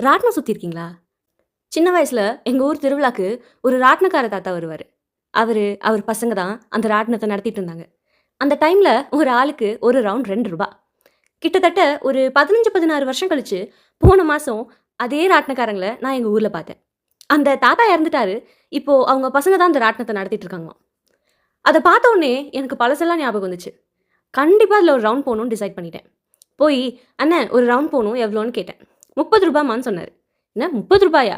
ராட்டினம் சுத்தியிருக்கீங்களா? சின்ன வயசுல எங்க ஊர் திருவிழாக்கு ஒரு ராட்டினக்கார தாத்தா வருவாரு. அவர் பசங்க தான் அந்த ராட்டினத்த நடத்திட்டு இருந்தாங்க. அந்த டைம்ல ஒரு ஆளுக்கு ஒரு ரவுண்ட் ரூ. 2. கிட்டத்தட்ட ஒரு 15, 16 வருஷம் கழிச்சு, போன மாசம் அதே ராட்டினக்காரங்கள நான் எங்க ஊர்ல பார்த்தேன். அந்த தாத்தா இறந்துட்டாரு. இப்போ அவங்க பசங்க தான் அந்த ராட்டினத்த நடத்திட்டு இருக்காங்களாம். அத பார்த்த உடனே எனக்கு பழசெல்லாம் ஞாபகம் வந்துச்சு. கண்டிப்பா அதுல ஒரு ரவுண்ட் போணும்னு டிசைட் பண்ணிட்டேன். போய், "அண்ணே ஒரு ரவுண்ட் போணும் எவ்வளோன்னு?" கேட்டேன். ரூ. 30 சொன்னாரு. என்ன ரூ. 30?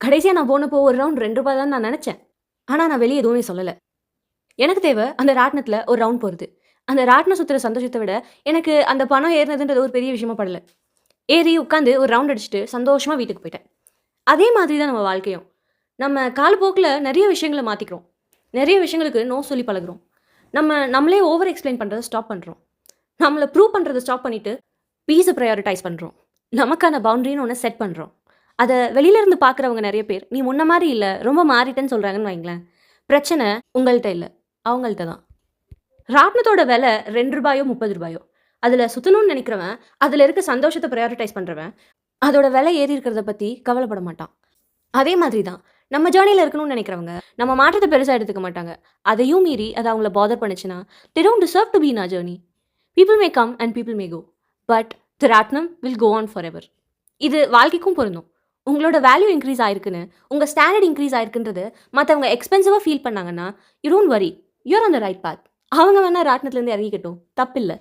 கடைசியா நான் போனப்போ ஒரு ரவுண்ட் ரூ. 2 தான் நான் நெனச்சேன். ஆனா நான் வெளிய எதுவுமே சொல்லல. எனக்கு தேவ அந்த ராட்டினத்துல ஒரு ரவுண்ட் போறது. அந்த ராட்டினம் சுத்துற சந்தோஷத்த விட, எனக்கு அந்த பணம் ஏறுனதுன்றது ஒரு பெரிய விஷயமா படல. ஏறி உட்காந்து ஒரு ரவுண்ட் அடிச்சுட்டு சந்தோஷமா வீட்டுக்கு போயிட்டேன். அதே மாதிரி தான் நம்ம வாழ்க்கையும். நம்ம காலப்போக்குல நெறைய விஷயங்கள மாத்திக்கிறோம். நெறைய விஷயங்களுக்கு நோ சொல்லி பழகுறோம். நம்மளே ஓவர் எக்ஸ்ப்ளைன் பண்றத ஸ்டாப் பண்றோம். நம்மள ப்ரூவ் பண்றத ஸ்டாப் பண்ணிட்டு, பீஸ பிரையாரிடைஸ் பண்றோம். நமக்கான பவுண்டரின்னு ஒண்ண செட் பண்றோம். அத வெளியில இருந்து பார்க்குறவங்க நெறைய பேர், "நீ முன்ன மாரி இல்ல, ரொம்ப மாறிட்டேன்னு" சொல்றாங்கன்னு வைங்களேன். பிரச்சனை உங்கள்ட்ட இல்ல, அவங்கள்ட்ட தான். ராட்டினத்தோட விலை ரூ. 2 ரூ. 30. அதுல சுத்தணும்னு நெனைக்கிறவன், அதுல இருக்க சந்தோஷத்த பிரையாரிடைஸ் பண்றவன், அதோட விலை ஏறி இருக்கிறத பத்தி கவலைப்பட மாட்டான். அதே மாதிரி தான், நம்ம ஜர்னில இருக்கணும்னு நெனைக்கிறவங்க, நம்ம மாற்றத்த பெருசா எடுத்துக்க மாட்டாங்க. அதையும் மீறி அது அவங்கள பாதர் பண்ணுச்சுன்னா, they don't deserve to be in our journey. People may come and people may go, but the ராட்டினம் will go on forever. இது வாழ்க்கைக்கும் பொருந்தும். உங்களோட வேல்யூ இன்க்ரீஸ் ஆயிருக்குன்னு, உங்க ஸ்டாண்டர்ட் இன்க்ரீஸ் ஆயிருக்குன்றது மத்தவங்க எக்ஸ்பென்சிவா ஃபீல் பண்ணாங்கன்னா, you don't worry. You are on the right path. அவங்க வேணா ராட்டினத்துலேருந்து இறங்கிக்கட்டும். தப்பில்ல.